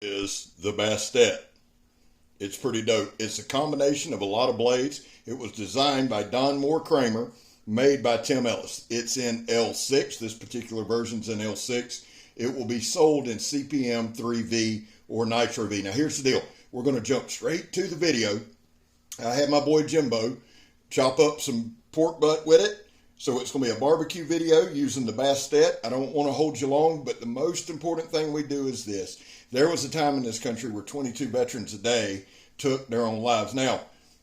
Is the Bastet. It's pretty dope. It's a combination of a lot of blades. It was designed by Don Moore Kramer, made by Tim Ellis. It's in L6. This particular version's in L6. It will be sold in CPM 3V or Nitro V. Now here's the deal. We're going to jump straight to the video. I had my boy Jimbo chop up some pork butt with it. So it's going to be a barbecue video using the Bastet. I don't want to hold you long, but the most important thing we do is this. There was a time in this country where 22 veterans a day took their own lives. Now,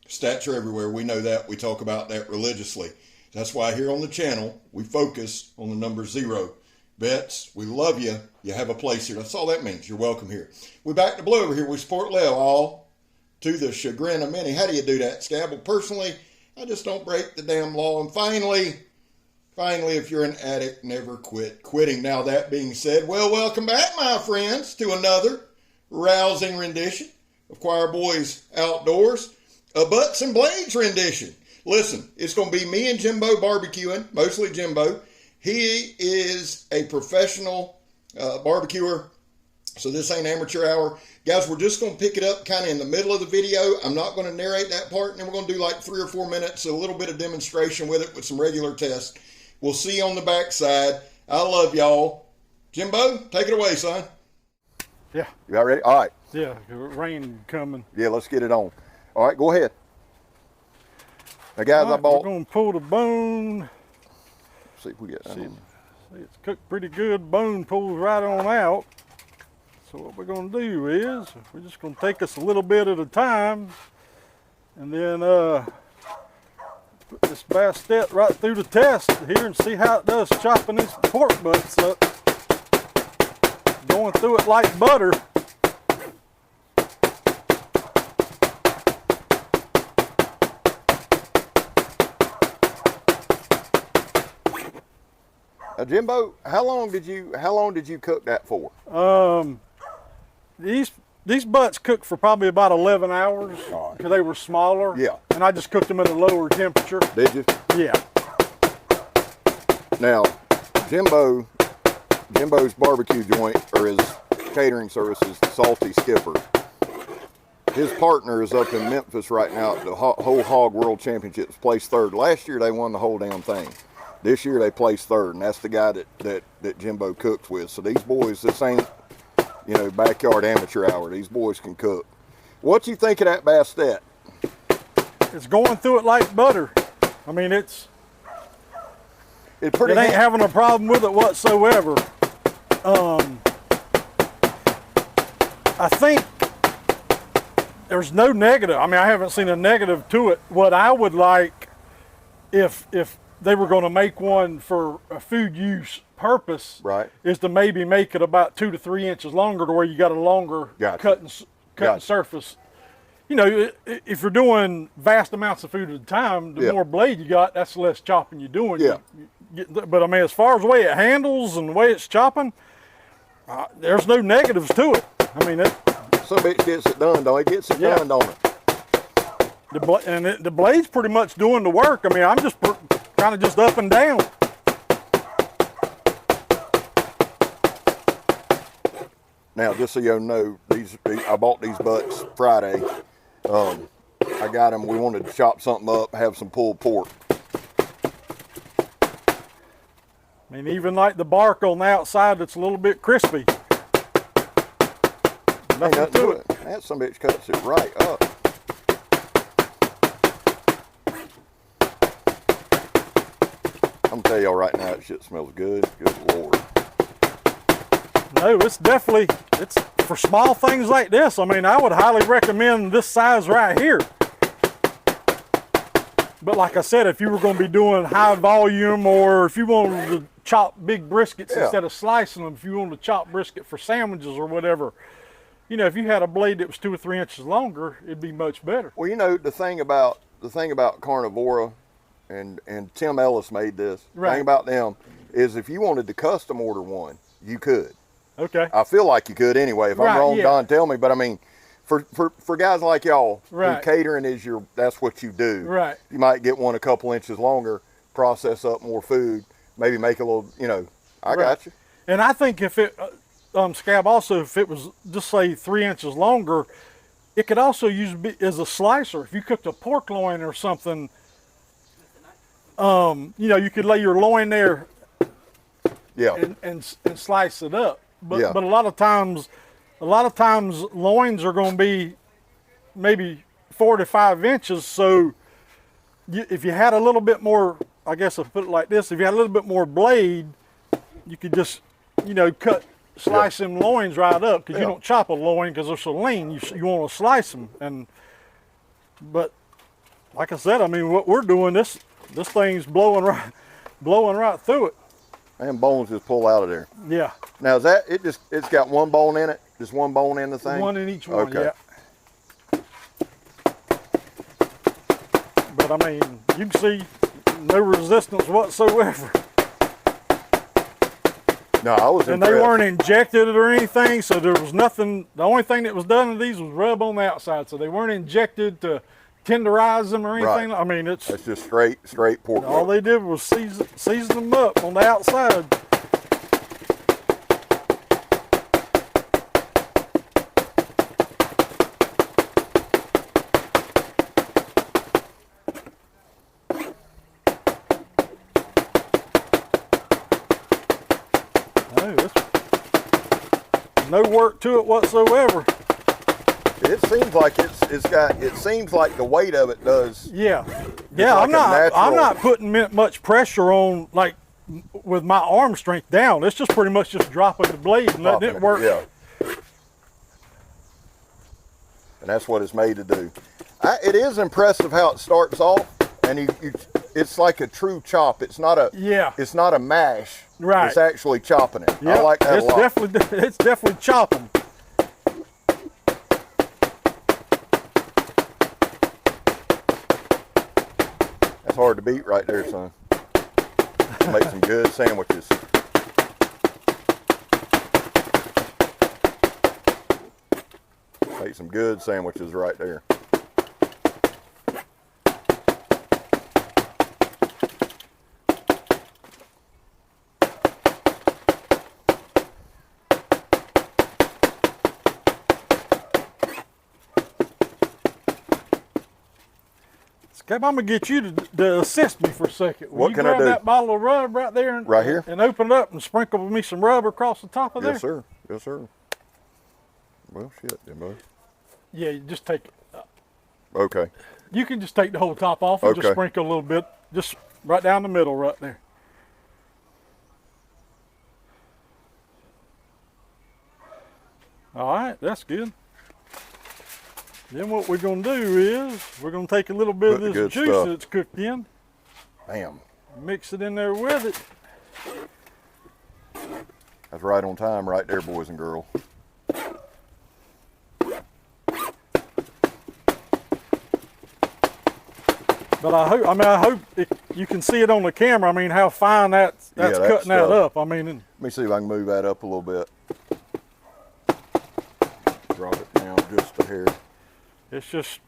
stats are everywhere. We know that. We talk about that religiously. That's why here on the channel, we focus on the number 0. Vets, we love you. You have a place here. That's all that means. You're welcome here. We're back to blue over here. We support Leo, all to the chagrin of many. How do you do that, Scab? Well, personally, I just don't break the damn law. And finally, if you're an addict, never quit quitting. Now, that being said, well, welcome back, my friends, to another rousing rendition of Choir Boys Outdoors, a Butts and Blades rendition. Listen, it's going to be me and Jimbo barbecuing, mostly Jimbo. He is a professional barbecuer, so this ain't amateur hour. Guys, we're just going to pick it up kind of in the middle of the video. I'm not going to narrate that part, and then we're going to do like 3 or 4 minutes, a little bit of demonstration with it with some regular tests. We'll see you on the backside. I love y'all. Jimbo, take it away, son. Yeah. You all ready? All right. Yeah, rain coming. Yeah, let's get it on. All right, go ahead. Now, guys, I bought. We're going to pull the bone. See if we get that. See, it's cooked pretty good. Bone pulls right on out. So what we're going to do is we're just going to take us a little bit at a time, and then put this Bastet right through the test here and see how it does chopping these pork butts up. Going through it like butter. Jimbo, how long did you cook that for? These butts cooked for probably about 11 hours because they were smaller. Yeah. And I just cooked them at a lower temperature. Did you? Yeah. Now, Jimbo's barbecue joint, or his catering service, is the Salty Skipper. His partner is up in Memphis right now at the Whole Hog World Championships, placed 3rd. Last year they won the whole damn thing. This year they placed 3rd, and that's the guy that Jimbo cooks with. So these boys, this ain't, backyard amateur hour. These boys can cook. What you think of that Bastet? It's going through it like butter. I mean, it ain't having a problem with it whatsoever. I think there's no negative. I mean, I haven't seen a negative to it. What I would like, if they were going to make one for a food use purpose, right, is to maybe make it about 2 to 3 inches longer, to where you got a longer cutting surface. If you're doing vast amounts of food at a time, the more blade you got, that's less chopping you're doing. Yeah. But I mean, as far as the way it handles and the way it's chopping, there's no negatives to it. I mean, some bitch gets it done, though. It gets it done, don't it? The blade's pretty much doing the work. I mean, I'm just kind of just up and down. Now, just so you know, I bought these butts Friday. I got them. We wanted to chop something up, have some pulled pork. I mean, even like the bark on the outside, that's a little bit crispy. Nothing to it. That some bitch cuts it right up. I'm gonna tell y'all right now, that shit smells good. Good Lord. No, it's for small things like this. I mean, I would highly recommend this size right here. But like I said, if you were going to be doing high volume, or if you wanted to chop big briskets instead of slicing them, if you wanted to chop brisket for sandwiches or whatever, if you had a blade that was 2 or 3 inches longer, it'd be much better. Well, the thing about Carnivora, and Tim Ellis made this. Right. The thing about them is, if you wanted to custom order one, you could. Okay. I feel like you could anyway. If I'm wrong, Don, tell me. But I mean, for guys like y'all, who catering is that's what you do. Right. You might get one a couple inches longer, process up more food, maybe make a little, I got you. And I think if it, scab also, if it was just say 3 inches longer, it could also use as a slicer. If you cooked a pork loin or something, you know, you could lay your loin there Yeah. and slice it up. But Yeah. but a lot of times loins are going to be maybe 4 to 5 inches. So if you had a little bit more, I guess I'll put it like this: if you had a little bit more blade, you could just, you know, slice them loins right up, because you don't chop a loin because they're so lean. You want to slice them, but like I said, I mean, what we're doing, this thing's blowing right through it. And bones just pull out of there. Yeah. Now is that it? It's got one bone in it. Just one bone in the thing. One in each one. Okay. Yeah. But I mean, you can see no resistance whatsoever. No, I was And impressed. they weren't injected or anything, so there was nothing. The only thing that was done to these was rub on the outside, so they weren't injected to tenderize them or anything. Right. I mean, It's just straight pork. all they did was season them up on the outside. No work to it whatsoever. It seems like it seems like the weight of it does. Yeah, like I'm not putting much pressure on, like with my arm strength down. It's just pretty much just dropping the blade and letting it work. Yeah. And that's what it's made to do. It is impressive how it starts off, and it's like a true chop. It's not a It's not a mash. Right. It's actually chopping it. Yep, I like that a lot. It's definitely chopping. That's hard to beat right there, son. Make some good sandwiches. Make some good sandwiches right there. I'm gonna get you to assist me for a second. Will What can I do? grab that bottle of rub right there Right here? and open it up and sprinkle me some rub across the top of there? Yes, sir. Yes, sir. Well, shit, then, bud. Yeah, you just take it. Okay. You can just take the whole top off and just Okay. sprinkle a little bit, just right down the middle right there. All right, that's good. Then what we're going to do is we're going to take a little bit Put the of this good juice stuff. that's cooked in, Bam. mix it in there with it. That's right on time right there, boys and girls. But I hope you can see it on the camera. I mean, how fine that's that's cutting that stuff. up. I mean, Let me see if I can move that up a little bit. Drop it down just a hair. it's just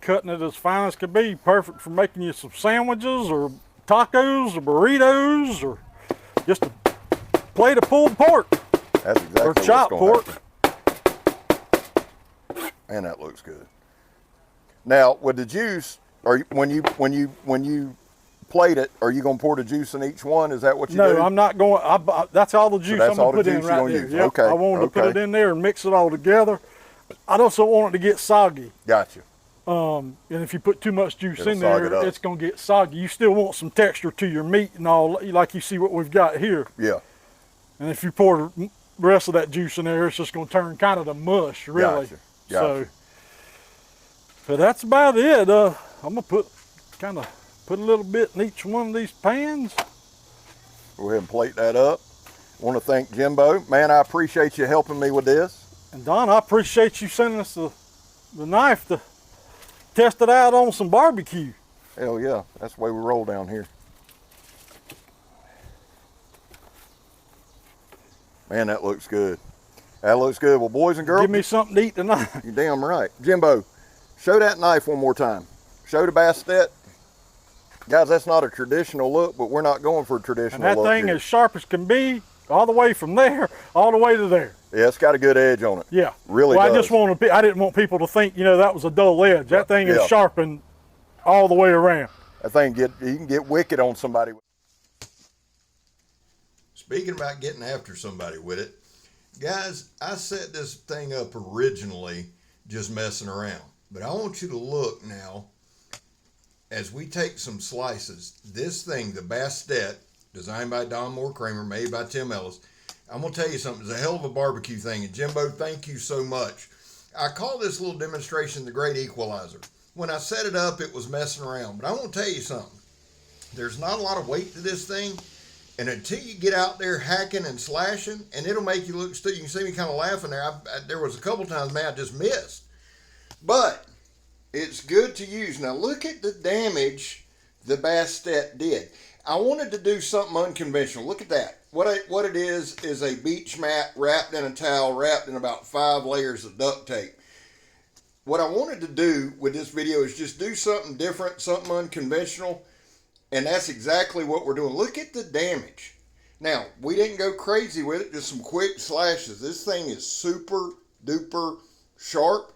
cutting it as fine as could be. Perfect for making you some sandwiches or tacos or burritos or just a plate of pulled pork That's exactly or what's chopped gonna pork. happen. Man, that looks good. Now, with the juice, when you plate it, are you gonna pour the juice in each one? Is that what you do? No, I'm not going. That's all the juice that's I'm gonna all the put in juice you're right gonna there. use. Yep. Okay, I wanted to put it okay. in there and mix it all together. I also want it to get soggy. Gotcha. And if you put too much juice It'll in sog it there, up. it's gonna get soggy. You still want some texture to your meat and all, like you see what we've got here. Yeah. And if you pour the rest of that juice in there, it's just gonna turn kind of to mush, really. Gotcha. So, but that's about it. I'm gonna put a little bit in each one of these pans. Go ahead and plate that up. I want to thank Jimbo. Man, I appreciate you helping me with this. And Don, I appreciate you sending us the knife to test it out on some barbecue. Hell yeah, that's the way we roll down here. Man, that looks good. That looks good. Well, boys and girls, Give me something to eat tonight. you're damn right. Jimbo, show that knife one more time. Show the Bastet. Guys, that's not a traditional look, but we're not going for a And traditional that look thing here. as sharp as can be. all the way from there, all the way to there. Yeah, it's got a good edge on it. Yeah. Really well, does. I didn't want people to think, you know, that was a dull edge. That thing is Yeah. sharpened all the way around. That thing you can get wicked on somebody. Speaking about getting after somebody with it, guys, I set this thing up originally just messing around. But I want you to look now as we take some slices. This thing, the Bastet, designed by Don Moore Kramer, made by Tim Ellis. I'm going to tell you something. It's a hell of a barbecue thing. And Jimbo, thank you so much. I call this little demonstration the Great Equalizer. When I set it up, it was messing around. But I want to tell you something. There's not a lot of weight to this thing. And until you get out there hacking and slashing, and it'll make you look stupid. You can see me kind of laughing there. There was a couple times, man, I just missed. But it's good to use. Now look at the damage the Bastet did. I wanted to do something unconventional. Look at that. What it is a beach mat wrapped in a towel, wrapped in about 5 layers of duct tape. What I wanted to do with this video is just do something different, something unconventional, and that's exactly what we're doing. Look at the damage. Now, we didn't go crazy with it, just some quick slashes. This thing is super duper sharp.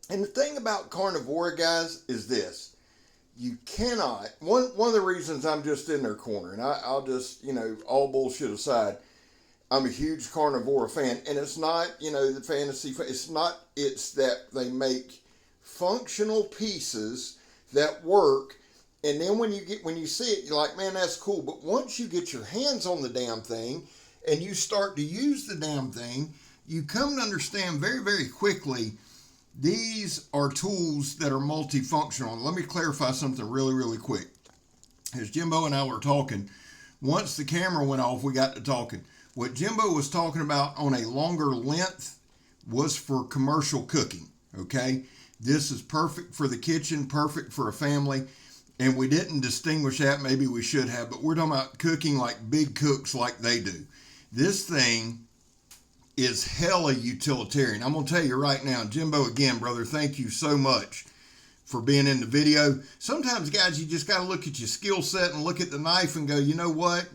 And the thing about Carnivora, guys, is this. You cannot, one of the reasons I'm just in their corner, and I'll just, you know, all bullshit aside, I'm a huge Carnivora fan, and it's not, you know, the fantasy, it's that they make functional pieces that work, and then when you see it, you're like, man, that's cool, but once you get your hands on the damn thing, and you start to use the damn thing, you come to understand very, very quickly these are tools that are multifunctional. Let me clarify something really, really quick. As Jimbo and I were talking, once the camera went off, we got to talking. What Jimbo was talking about on a longer length was for commercial cooking, okay? This is perfect for the kitchen, perfect for a family, and we didn't distinguish that. Maybe we should have, but we're talking about cooking like big cooks like they do. This thing is hella utilitarian. I'm going to tell you right now, Jimbo, again, brother, thank you so much for being in the video. Sometimes, guys, you just got to look at your skill set and look at the knife and go, you know what?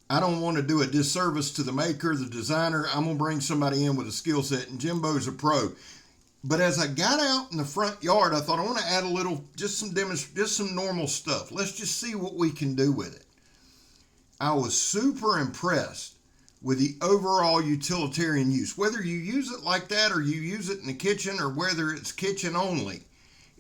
I don't want to do a disservice to the maker, the designer. I'm going to bring somebody in with a skill set, and Jimbo's a pro. But as I got out in the front yard, I thought I want to add a little, just some normal stuff. Let's just see what we can do with it. I was super impressed with the overall utilitarian use. Whether you use it like that or you use it in the kitchen or whether it's kitchen only,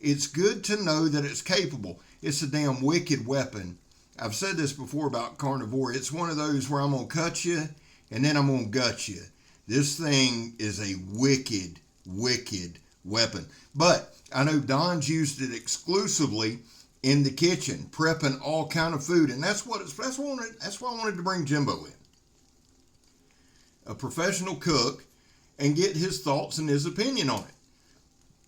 it's good to know that it's capable. It's a damn wicked weapon. I've said this before about Carnivora. It's one of those where I'm going to cut you and then I'm going to gut you. This thing is a wicked, wicked weapon. But I know Don's used it exclusively in the kitchen, prepping all kind of food. And that's why I wanted to bring Jimbo in. A professional cook, and get his thoughts and his opinion on it.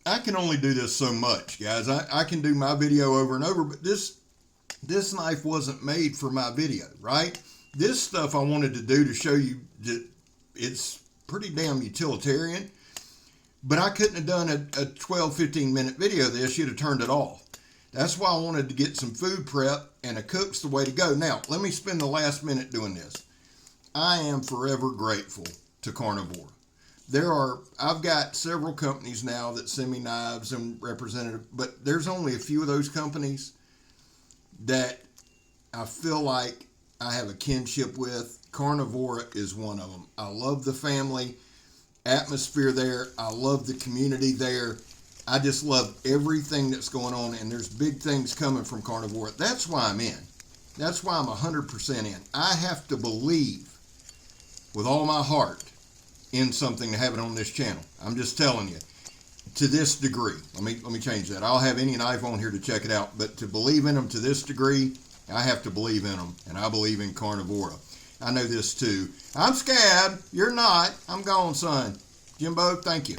I can only do this so much, guys. I can do my video over and over, but this knife wasn't made for my video, right? This stuff I wanted to do to show you that it's pretty damn utilitarian, but I couldn't have done a 12, 15 minute video of this. You'd have turned it off. That's why I wanted to get some food prep, and a cook's the way to go. Now, let me spend the last minute doing this. I am forever grateful to Carnivora. I've got several companies now that send me knives and representative, but there's only a few of those companies that I feel like I have a kinship with. Carnivora is one of them. I love the family atmosphere there. I love the community there. I just love everything that's going on, and there's big things coming from Carnivora. That's why I'm in. That's why I'm 100% in. I have to believe with all my heart in something to have it on this channel. I'm just telling you, to this degree. Let me change that. I'll have any knife on here to check it out, but to believe in them to this degree, I have to believe in them, and I believe in Carnivora. I know this too. I'm Scab. You're not. I'm gone, son. Jimbo, thank you.